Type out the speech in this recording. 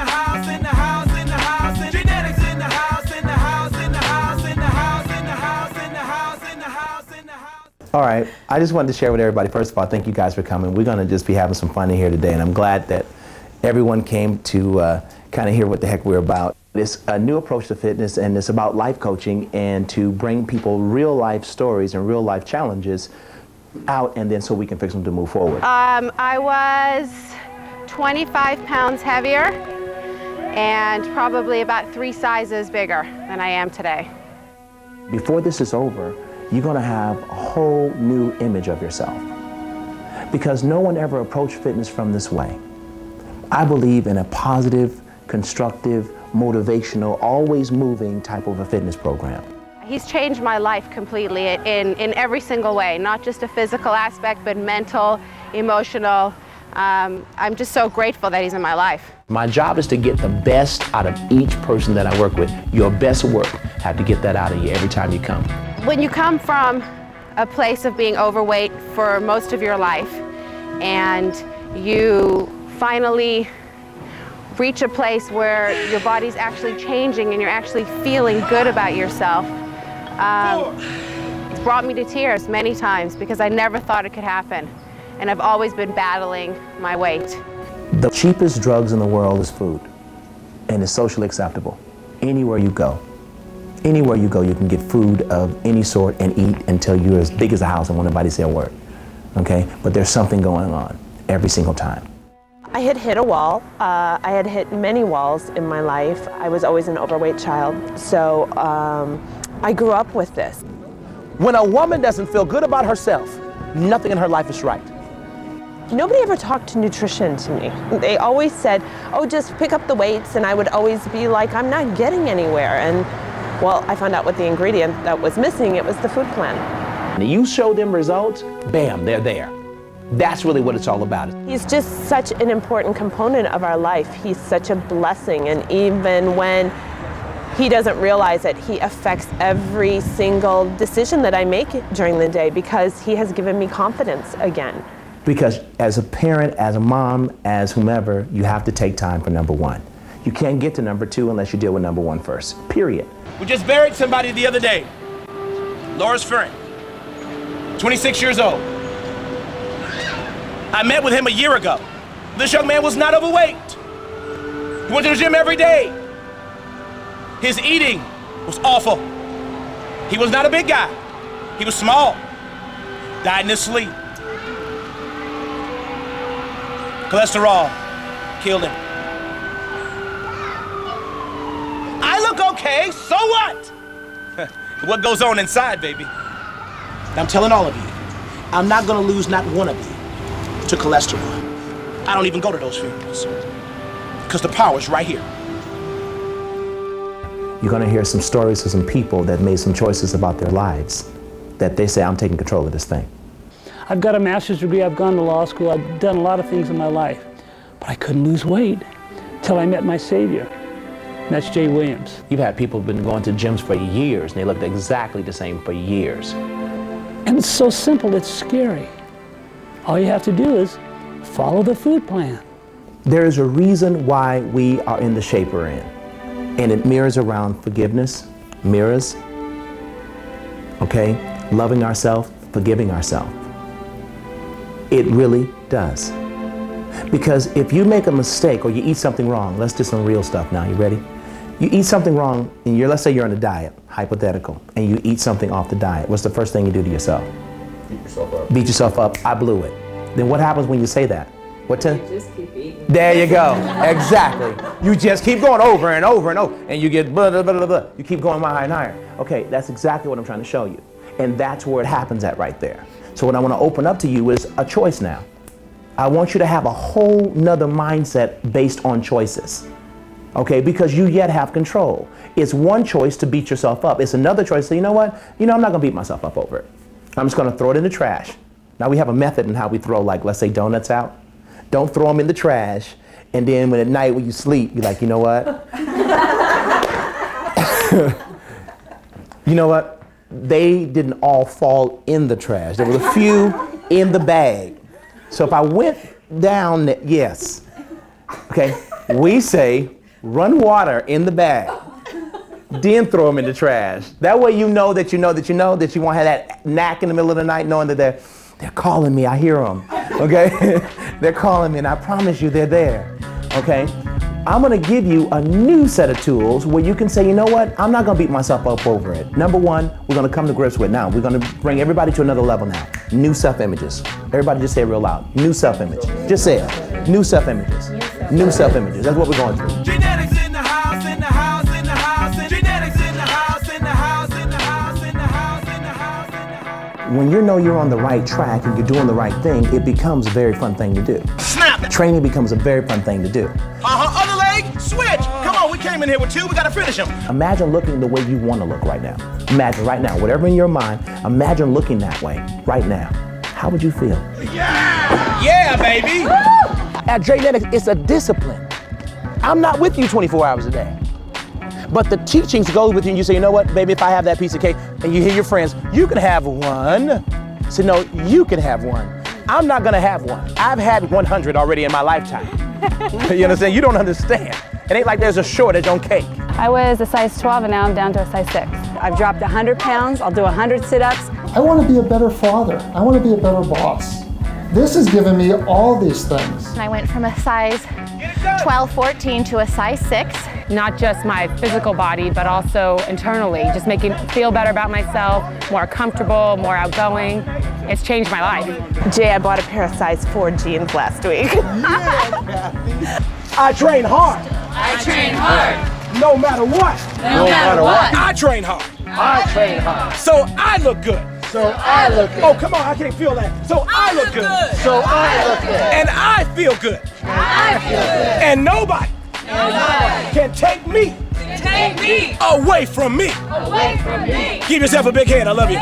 the house, in the house, in the house, J-Netics in the house, in the house, in the house, in the house, in the house, in the house, in the house, in the house. All right, I just wanted to share with everybody, first of all, thank you guys for coming. We're going to just be having some fun in here today, and I'm glad that everyone came to kind of hear what the heck we're about. It's a new approach to fitness, and it's about life coaching and to bring people real life stories and real life challenges out, and then so we can fix them to move forward. I was 25 pounds heavier and probably about 3 sizes bigger than I am today. Before this is over, you're going to have a whole new image of yourself, because no one ever approached fitness from this way. I believe in a positive, constructive, motivational, always moving type of a fitness program. He's changed my life completely in every single way, not just a physical aspect, but mental, emotional. I'm just so grateful that he's in my life. My job is to get the best out of each person that I work with. Your best work, have to get that out of you every time you come. When you come from a place of being overweight for most of your life, and you finally reach a place where your body's actually changing and you're actually feeling good about yourself, it's brought me to tears many times because I never thought it could happen. And I've always been battling my weight. The cheapest drugs in the world is food, and it's socially acceptable. Anywhere you go, you can get food of any sort and eat until you're as big as a house and won't nobody say a word, okay? But there's something going on every single time. I had hit a wall. I had hit many walls in my life. I was always an overweight child, so I grew up with this. When a woman doesn't feel good about herself, nothing in her life is right. Nobody ever talked nutrition to me. They always said, oh, just pick up the weights, and I would always be like, I'm not getting anywhere. And well, I found out what the ingredient that was missing. It was the food plan. And you show them results, bam, they're there. That's really what it's all about. He's just such an important component of our life. He's such a blessing, and even when he doesn't realize it, he affects every single decision that I make during the day because he has given me confidence again. Because as a parent, as a mom, as whomever, you have to take time for number one. You can't get to number two unless you deal with number one first, period. We just buried somebody the other day. Laura's friend, 26 years old. I met with him a year ago. This young man was not overweight. He went to the gym every day. His eating was awful. He was not a big guy. He was small. Died in his sleep. Cholesterol killed him. I look okay, so what? What goes on inside, baby? I'm telling all of you, I'm not gonna lose not one of you to cholesterol. I don't even go to those funerals, because the power's right here. You're gonna hear some stories of some people that made some choices about their lives, that they say, I'm taking control of this thing. I've got a master's degree, I've gone to law school, I've done a lot of things in my life, but I couldn't lose weight until I met my savior. And that's Jay Williams. You've had people who've been going to gyms for years, and they looked exactly the same for years. And it's so simple, it's scary. All you have to do is follow the food plan. There is a reason why we are in the shape we're in, and it mirrors around forgiveness, mirrors, okay, loving ourselves, forgiving ourselves. It really does. Because if you make a mistake or you eat something wrong, let's do some real stuff now, you ready? You eat something wrong, and let's say you're on a diet, hypothetical, and you eat something off the diet. What's the first thing you do to yourself? Beat yourself up. Beat yourself up, I blew it. Then what happens when you say that? What to? You just keep eating. There you go, exactly. You just keep going over and over and over, and you get blah, blah, blah, blah, blah. You keep going higher and higher. Okay, that's exactly what I'm trying to show you. And that's where it happens at right there. So what I want to open up to you is a choice now. I want you to have a whole nother mindset based on choices. Okay, because you yet have control. It's one choice to beat yourself up. It's another choice to say, you know what? I'm not going to beat myself up over it. I'm just going to throw it in the trash. Now we have a method in how we throw, like, let's say donuts out. Don't throw them in the trash. And then when at night when you sleep, you're like, you know what? You know what? They didn't all fall in the trash. There was a few in the bag. So if I went down, yes. Okay, We say, run water in the bag, then throw them in the trash. That way you know that you won't have that knack in the middle of the night knowing that they're calling me, I hear them, okay? They're calling me and I promise you they're there, okay? I'm gonna give you a new set of tools where you can say, you know what, I'm not gonna beat myself up over it. Number one, we're gonna come to grips with now. We're gonna bring everybody to another level now. New self-images. Everybody just say it real loud. New self-image. Just say it. New self-images. New self-images. That's what we're going through. J-Netics in the house, in the house, in the house. J-Netics in the house, in the house, in the house, in the house, in the house, in the house. When you know you're on the right track and you're doing the right thing, it becomes a very fun thing to do. Snap it. Training becomes a very fun thing to do. Other leg, switch. Come on, we came in here with two, we gotta finish them. Imagine looking the way you want to look right now. Imagine right now, whatever in your mind, imagine looking that way right now. How would you feel? Yeah! Yeah, baby! At J-Netics, it's a discipline. I'm not with you 24 hours a day. But the teachings go with you and you say, you know what, baby, if I have that piece of cake, and you hear your friends, you can have one. So no, you can have one. I'm not gonna have one. I've had 100 already in my lifetime. You understand? You don't understand. It ain't like there's a shortage on cake. I was a size 12 and now I'm down to a size 6. I've dropped 100 pounds. I'll do 100 sit-ups. I want to be a better father. I want to be a better boss. This has given me all these things. I went from a size 12, 14 to a size 6. Not just my physical body, but also internally, just making me feel better about myself, more comfortable, more outgoing. It's changed my life. Jay, I bought a pair of size 4 jeans last week. I train hard. I train hard. No matter what. No matter what. I train hard. I train hard. So I look good. So I look good. Oh, come on, I can't feel that. So I look good. So I look good. And I feel good. I feel good. And nobody can take me away from me. Away from me. Give yourself a big hand. I love you.